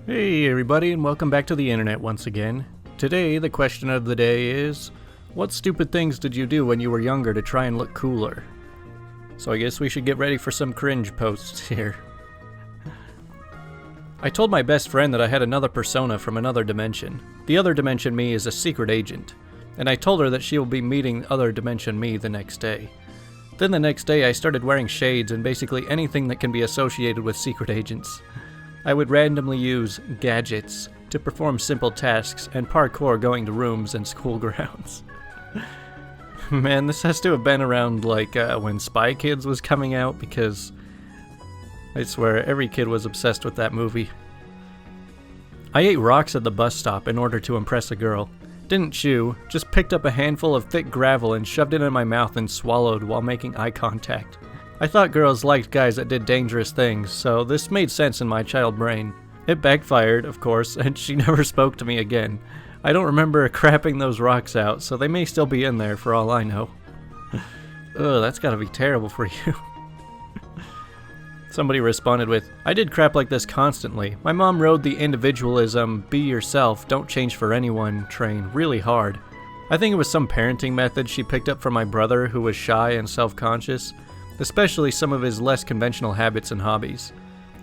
Hey everybody, and welcome back to the internet once again. Today, the question of the day is, what stupid things did you do when you were younger to try and look cooler? So I guess we should get ready for some cringe posts here. I told my best friend that I had another persona from another dimension. The other dimension me is a secret agent, and I told her that she will be meeting other dimension me the next day. Then the next day I started wearing shades and basically anything that can be associated with secret agents. I would randomly use gadgets to perform simple tasks and parkour going to rooms and school grounds. Man, this has to have been around like when Spy Kids was coming out, because I swear every kid was obsessed with that movie. I ate rocks at the bus stop in order to impress a girl. Didn't chew, just picked up a handful of thick gravel and shoved it in my mouth and swallowed while making eye contact. I thought girls liked guys that did dangerous things, so this made sense in my child brain. It backfired, of course, and she never spoke to me again. I don't remember crapping those rocks out, so they may still be in there for all I know. Ugh, that's gotta be terrible for you. Somebody responded with, I did crap like this constantly. My mom rode the individualism, be yourself, don't change for anyone train really hard. I think it was some parenting method she picked up from my brother, who was shy and self-conscious, especially some of his less conventional habits and hobbies.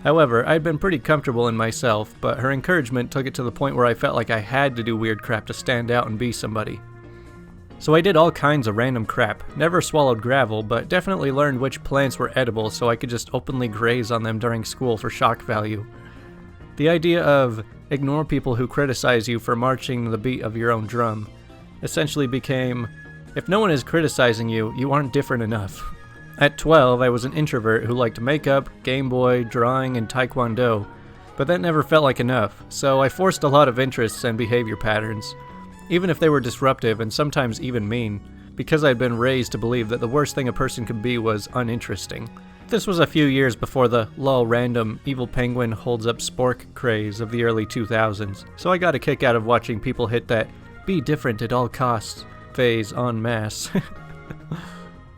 However, I'd been pretty comfortable in myself, but her encouragement took it to the point where I felt like I had to do weird crap to stand out and be somebody. So I did all kinds of random crap. Never swallowed gravel, but definitely learned which plants were edible so I could just openly graze on them during school for shock value. The idea of ignore people who criticize you for marching the beat of your own drum essentially became, if no one is criticizing you, you aren't different enough. At 12, I was an introvert who liked makeup, Game Boy, drawing, and Taekwondo, but that never felt like enough, so I forced a lot of interests and behavior patterns, even if they were disruptive and sometimes even mean, because I'd been raised to believe that the worst thing a person could be was uninteresting. This was a few years before the lol random evil penguin holds up spork craze of the early 2000s, so I got a kick out of watching people hit that be different at all costs phase en masse.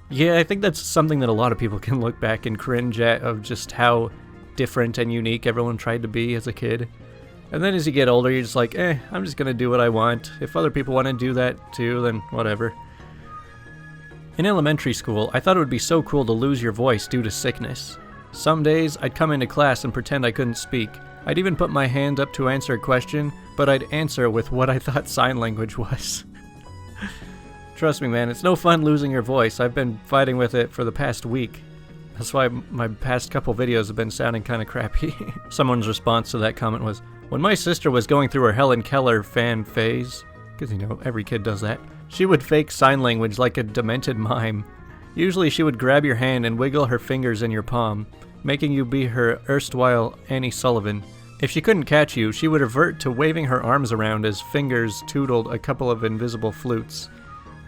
Yeah, I think that's something that a lot of people can look back and cringe at, of just how different and unique everyone tried to be as a kid. And then as you get older, you're just like, I'm just gonna do what I want. If other people want to do that too, then whatever. In elementary school, I thought it would be so cool to lose your voice due to sickness. Some days, I'd come into class and pretend I couldn't speak. I'd even put my hand up to answer a question, but I'd answer with what I thought sign language was. Trust me, man, it's no fun losing your voice. I've been fighting with it for the past week. That's why my past couple videos have been sounding kind of crappy. Someone's response to that comment was, when my sister was going through her Helen Keller fan phase, because you know, every kid does that, she would fake sign language like a demented mime. Usually she would grab your hand and wiggle her fingers in your palm, making you be her erstwhile Annie Sullivan. If she couldn't catch you, she would revert to waving her arms around as fingers tootled a couple of invisible flutes.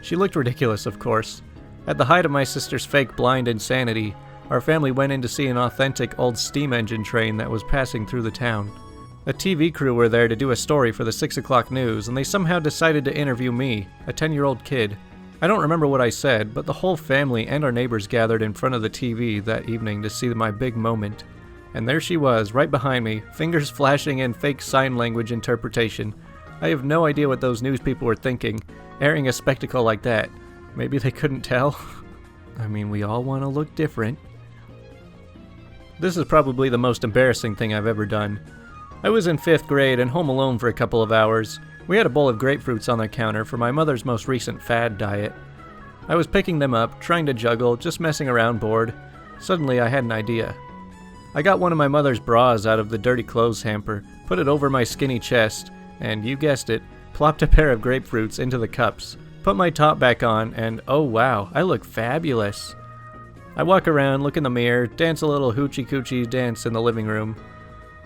She looked ridiculous, of course. At the height of my sister's fake blind insanity, our family went in to see an authentic old steam engine train that was passing through the town. A TV crew were there to do a story for the 6 o'clock news, and they somehow decided to interview me, a 10-year-old kid. I don't remember what I said, but the whole family and our neighbors gathered in front of the TV that evening to see my big moment. And there she was, right behind me, fingers flashing in fake sign language interpretation. I have no idea what those news people were thinking, airing a spectacle like that. Maybe they couldn't tell. I mean, we all want to look different. This is probably the most embarrassing thing I've ever done. I was in 5th grade and home alone for a couple of hours. We had a bowl of grapefruits on the counter for my mother's most recent fad diet. I was picking them up, trying to juggle, just messing around bored. Suddenly I had an idea. I got one of my mother's bras out of the dirty clothes hamper, put it over my skinny chest, and you guessed it, plopped a pair of grapefruits into the cups, put my top back on, and oh wow, I look fabulous. I walk around, look in the mirror, dance a little hoochie coochie dance in the living room.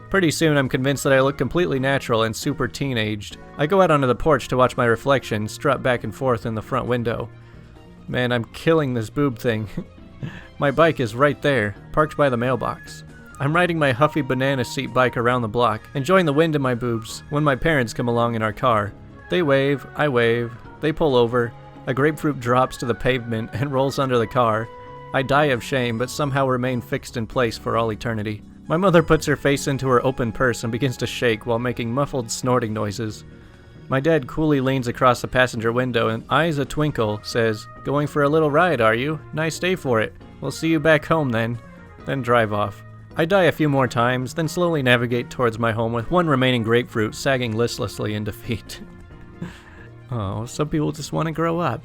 Pretty soon I'm convinced that I look completely natural and super teen-aged. I go out onto the porch to watch my reflection strut back and forth in the front window. Man, I'm killing this boob thing. My bike is right there, parked by the mailbox. I'm riding my huffy banana seat bike around the block, enjoying the wind in my boobs, when my parents come along in our car. They wave, I wave, they pull over, a grapefruit drops to the pavement and rolls under the car. I die of shame, but somehow remain fixed in place for all eternity. My mother puts her face into her open purse and begins to shake while making muffled snorting noises. My dad coolly leans across the passenger window and, eyes a twinkle, says, "Going for a little ride, are you? Nice day for it. We'll see you back home then." Then drive off. I die a few more times, then slowly navigate towards my home with one remaining grapefruit sagging listlessly in defeat. Oh, some people just want to grow up.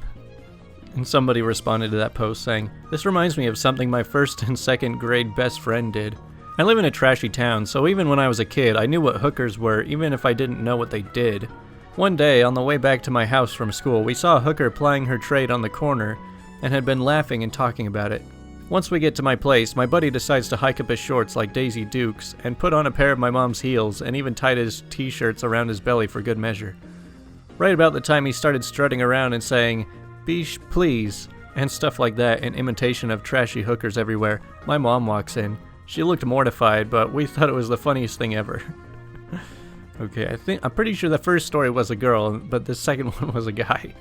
And somebody responded to that post saying, "This reminds me of something my first and second grade best friend did. I live in a trashy town, so even when I was a kid, I knew what hookers were, even if I didn't know what they did. One day, on the way back to my house from school, we saw a hooker plying her trade on the corner and had been laughing and talking about it. Once we get to my place, my buddy decides to hike up his shorts like Daisy Dukes and put on a pair of my mom's heels and even tied his t-shirts around his belly for good measure. Right about the time he started strutting around and saying, 'Beesh, please,' and stuff like that in imitation of trashy hookers everywhere, my mom walks in. She looked mortified, but we thought it was the funniest thing ever." Okay, I'm pretty sure the first story was a girl, but the second one was a guy.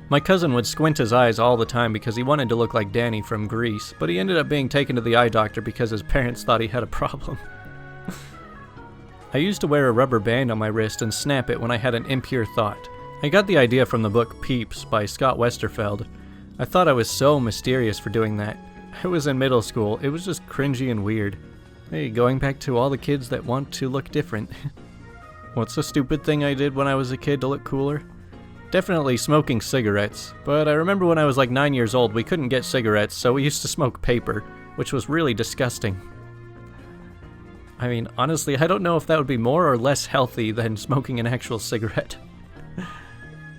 My cousin would squint his eyes all the time because he wanted to look like Danny from Grease, but he ended up being taken to the eye doctor because his parents thought he had a problem. I used to wear a rubber band on my wrist and snap it when I had an impure thought. I got the idea from the book Peeps by Scott Westerfeld. I thought I was so mysterious for doing that. I was in middle school, it was just cringy and weird. Hey, going back to all the kids that want to look different. What's the stupid thing I did when I was a kid to look cooler? Definitely smoking cigarettes, but I remember when I was like 9 years old we couldn't get cigarettes, so we used to smoke paper, which was really disgusting. I mean, honestly, I don't know if that would be more or less healthy than smoking an actual cigarette.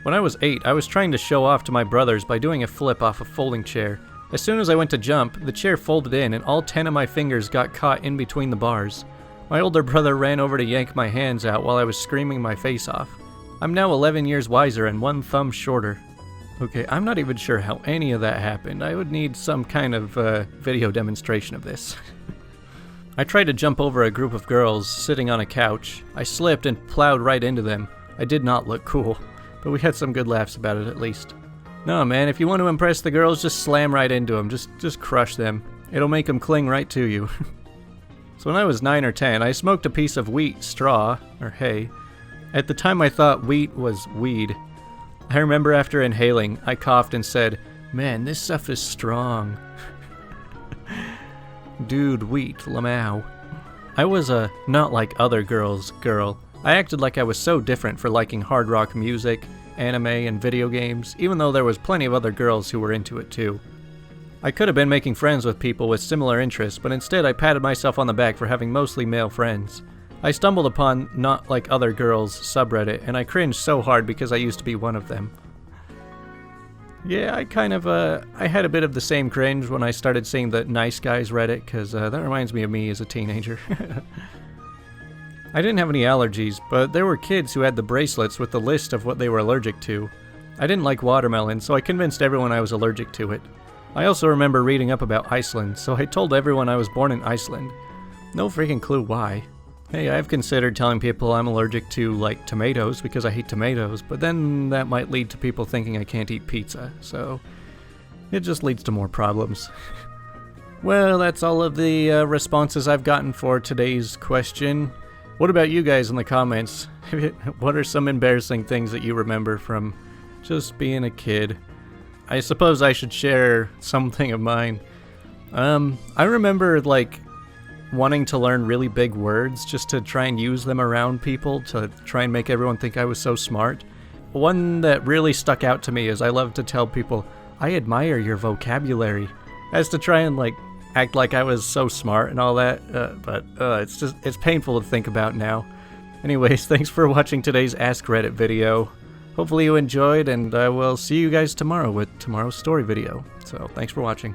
When I was 8, I was trying to show off to my brothers by doing a flip off a folding chair. As soon as I went to jump, the chair folded in and all 10 of my fingers got caught in between the bars. My older brother ran over to yank my hands out while I was screaming my face off. I'm now 11 years wiser and one thumb shorter. Okay, I'm not even sure how any of that happened. I would need some kind of video demonstration of this. I tried to jump over a group of girls sitting on a couch. I slipped and plowed right into them. I did not look cool, but we had some good laughs about it at least. No man, if you want to impress the girls, just slam right into them. Just crush them. It'll make them cling right to you. So when I was 9 or 10, I smoked a piece of wheat straw, or hay. At the time I thought wheat was weed. I remember after inhaling, I coughed and said, "Man, this stuff is strong." Dude, wheat, lamau. I was a not like other girls girl. I acted like I was so different for liking hard rock music, anime, and video games, even though there was plenty of other girls who were into it too. I could have been making friends with people with similar interests, but instead I patted myself on the back for having mostly male friends. I stumbled upon Not Like Other Girls subreddit, and I cringed so hard because I used to be one of them. Yeah, I had a bit of the same cringe when I started seeing the Nice Guys Reddit, because that reminds me of me as a teenager. I didn't have any allergies, but there were kids who had the bracelets with the list of what they were allergic to. I didn't like watermelon, so I convinced everyone I was allergic to it. I also remember reading up about Iceland, so I told everyone I was born in Iceland. No freaking clue why. Hey, I've considered telling people I'm allergic to, like, tomatoes because I hate tomatoes, but then that might lead to people thinking I can't eat pizza, so it just leads to more problems. Well, that's all of the responses I've gotten for today's question. What about you guys in the comments? What are some embarrassing things that you remember from just being a kid? I suppose I should share something of mine. I remember, like, wanting to learn really big words just to try and use them around people to try and make everyone think I was so smart. One that really stuck out to me is I love to tell people, "I admire your vocabulary," as to try and, like, act like I was so smart and all that, but it's painful to think about now. Anyways, thanks for watching today's AskReddit video. Hopefully you enjoyed, and I will see you guys tomorrow with tomorrow's story video. So, thanks for watching.